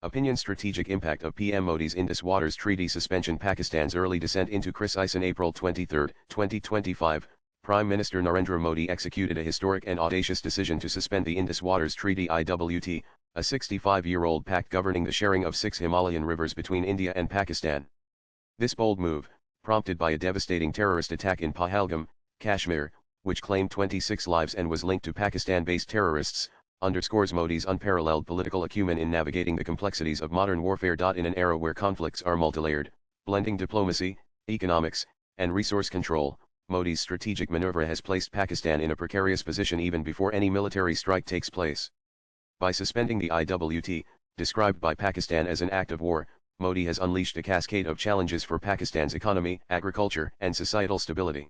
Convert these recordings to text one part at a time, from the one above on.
Opinion: Strategic impact of PM Modi's Indus Waters Treaty suspension. Pakistan's early descent into crisis. On April 23, 2025, Prime Minister Narendra Modi executed a historic and audacious decision to suspend the Indus Waters Treaty (IWT), a 65-year-old pact governing the sharing of 6 Himalayan rivers between India and Pakistan. This bold move, prompted by a devastating terrorist attack in Pahalgam, Kashmir, which claimed 26 lives and was linked to Pakistan-based terrorists, underscores Modi's unparalleled political acumen in navigating the complexities of modern warfare. In an era where conflicts are multilayered, blending diplomacy, economics, and resource control, Modi's strategic maneuver has placed Pakistan in a precarious position even before any military strike takes place. By suspending the IWT, described by Pakistan as an act of war, Modi has unleashed a cascade of challenges for Pakistan's economy, agriculture, and societal stability.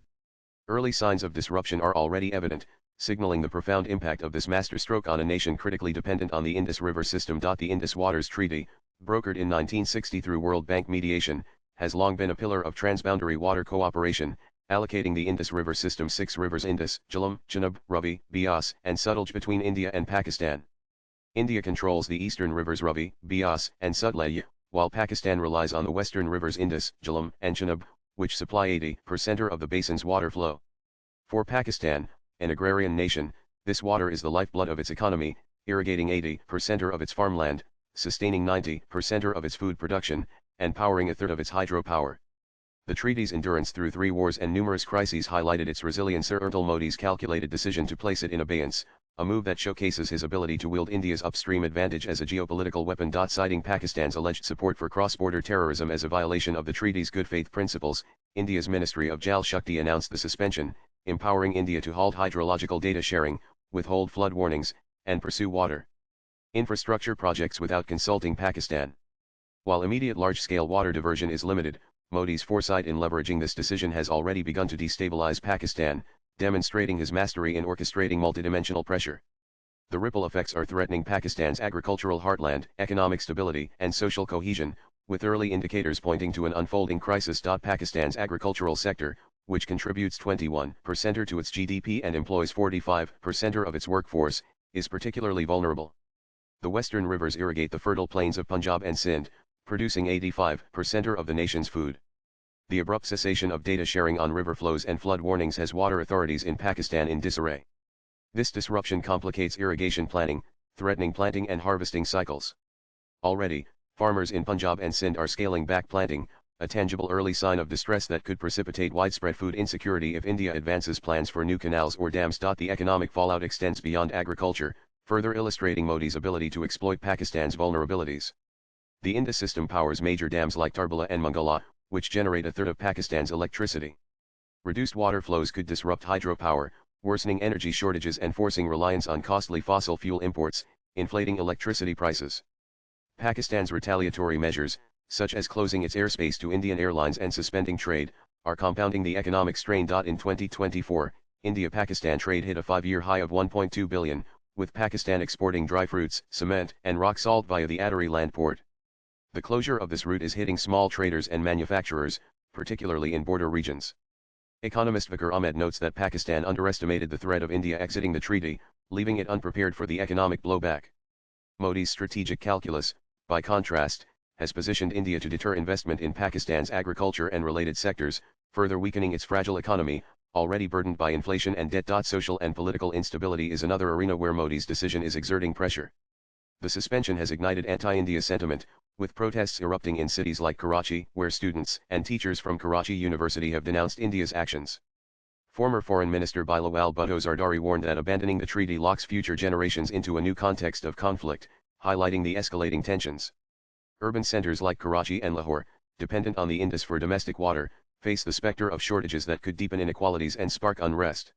Early signs of disruption are already evident, signaling the profound impact of this masterstroke on a nation critically dependent on the Indus River system. The Indus Waters Treaty, brokered in 1960 through World Bank mediation, has long been a pillar of transboundary water cooperation, allocating the Indus River system 6 rivers: Indus, Jhelum, Chenab, Ravi, Beas, and Sutlej between India and Pakistan. India controls the eastern rivers Ravi, Beas, and Sutlej, while Pakistan relies on the western rivers Indus, Jhelum, and Chenab, which supply 80% of the basin's water flow. For Pakistan, an agrarian nation, this water is the lifeblood of its economy, irrigating 80% of its farmland, sustaining 90% of its food production, and powering a third of its hydropower. The treaty's endurance through 3 wars and numerous crises highlighted its resilience. Modi's calculated decision to place it in abeyance, a move that showcases his ability to wield India's upstream advantage as a geopolitical weapon. Citing Pakistan's alleged support for cross-border terrorism as a violation of the treaty's good faith principles, India's Ministry of Jal Shakti announced the suspension, empowering India to halt hydrological data sharing, withhold flood warnings, and pursue water infrastructure projects without consulting Pakistan. While immediate large-scale water diversion is limited, Modi's foresight in leveraging this decision has already begun to destabilize Pakistan, demonstrating his mastery in orchestrating multidimensional pressure. The ripple effects are threatening Pakistan's agricultural heartland, economic stability, and social cohesion, with early indicators pointing to an unfolding crisis. Pakistan's agricultural sector, which contributes 21% to its GDP and employs 45% of its workforce, is particularly vulnerable. The western rivers irrigate the fertile plains of Punjab and Sindh, producing 85% of the nation's food. The abrupt cessation of data sharing on river flows and flood warnings has water authorities in Pakistan in disarray. This disruption complicates irrigation planning, threatening planting and harvesting cycles. Already, farmers in Punjab and Sindh are scaling back planting, a tangible early sign of distress that could precipitate widespread food insecurity if India advances plans for new canals or dams. The economic fallout extends beyond agriculture, further illustrating Modi's ability to exploit Pakistan's vulnerabilities. The Indus system powers major dams like Tarbala and Mangala, which generate a third of Pakistan's electricity. Reduced water flows could disrupt hydropower, worsening energy shortages and forcing reliance on costly fossil fuel imports, inflating electricity prices. Pakistan's retaliatory measures, such as closing its airspace to Indian airlines and suspending trade, are compounding the economic strain. In 2024, India-Pakistan trade hit a 5-year high of $1.2 billion, with Pakistan exporting dry fruits, cement, and rock salt via the Atari land port. The closure of this route is hitting small traders and manufacturers, particularly in border regions. Economist Vakar Ahmed notes that Pakistan underestimated the threat of India exiting the treaty, leaving it unprepared for the economic blowback. Modi's strategic calculus, by contrast, has positioned India to deter investment in Pakistan's agriculture and related sectors, further weakening its fragile economy, already burdened by inflation and debt. Social and political instability is another arena where Modi's decision is exerting pressure. The suspension has ignited anti-India sentiment, with protests erupting in cities like Karachi, where students and teachers from Karachi University have denounced India's actions. Former Foreign Minister Bilawal Bhutto Zardari warned that abandoning the treaty locks future generations into a new context of conflict, highlighting the escalating tensions. Urban centers like Karachi and Lahore, dependent on the Indus for domestic water, face the specter of shortages that could deepen inequalities and spark unrest.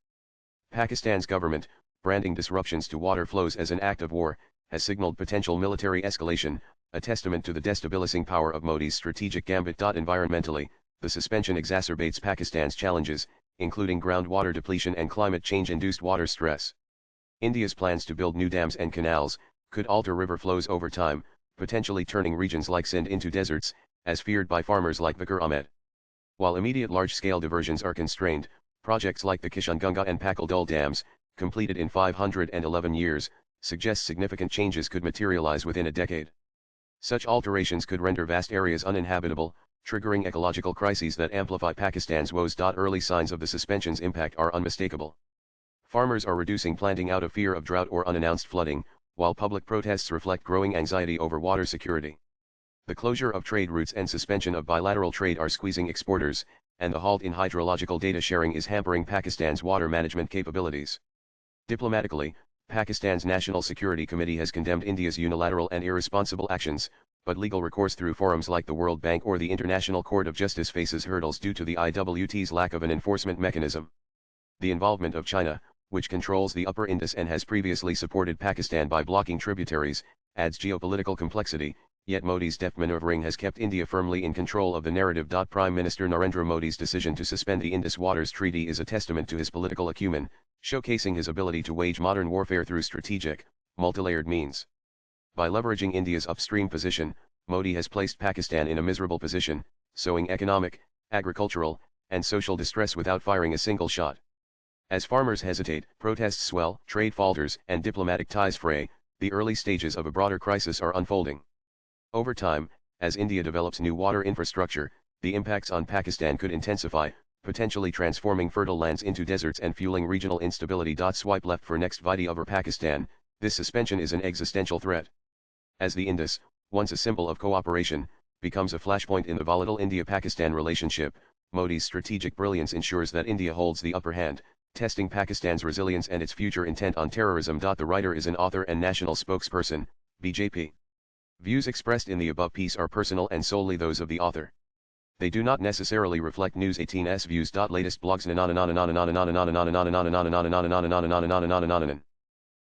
Pakistan's government, branding disruptions to water flows as an act of war, has signaled potential military escalation, a testament to the destabilizing power of Modi's strategic gambit. Environmentally, the suspension exacerbates Pakistan's challenges, including groundwater depletion and climate change-induced water stress. India's plans to build new dams and canals could alter river flows over time, potentially turning regions like Sindh into deserts, as feared by farmers like Vakar Ahmed. While immediate large-scale diversions are constrained, projects like the Kishanganga and Pakal dams, completed in 511 years, suggest significant changes could materialize within a decade. Such alterations could render vast areas uninhabitable, triggering ecological crises that amplify Pakistan's woes. Early signs of the suspension's impact are unmistakable. Farmers are reducing planting out of fear of drought or unannounced flooding, while public protests reflect growing anxiety over water security. The closure of trade routes and suspension of bilateral trade are squeezing exporters, and the halt in hydrological data sharing is hampering Pakistan's water management capabilities. Diplomatically, Pakistan's National Security Committee has condemned India's unilateral and irresponsible actions, but legal recourse through forums like the World Bank or the International Court of Justice faces hurdles due to the IWT's lack of an enforcement mechanism. The involvement of China, which controls the upper Indus and has previously supported Pakistan by blocking tributaries, adds geopolitical complexity, yet Modi's deft maneuvering has kept India firmly in control of the narrative. Prime Minister Narendra Modi's decision to suspend the Indus Waters Treaty is a testament to his political acumen, showcasing his ability to wage modern warfare through strategic, multilayered means. By leveraging India's upstream position, Modi has placed Pakistan in a miserable position, sowing economic, agricultural, and social distress without firing a single shot. As farmers hesitate, protests swell, trade falters, and diplomatic ties fray, the early stages of a broader crisis are unfolding. Over time, as India develops new water infrastructure, the impacts on Pakistan could intensify, potentially transforming fertile lands into deserts and fueling regional instability. Swipe left for next video over Pakistan. This suspension is an existential threat. As the Indus, once a symbol of cooperation, becomes a flashpoint in the volatile India-Pakistan relationship, Modi's strategic brilliance ensures that India holds the upper hand, testing Pakistan's resilience and its future intent on terrorism. The writer is an author and national spokesperson, BJP. Views expressed in the above piece are personal and solely those of the author. They do not necessarily reflect News 18's views. Latest blogs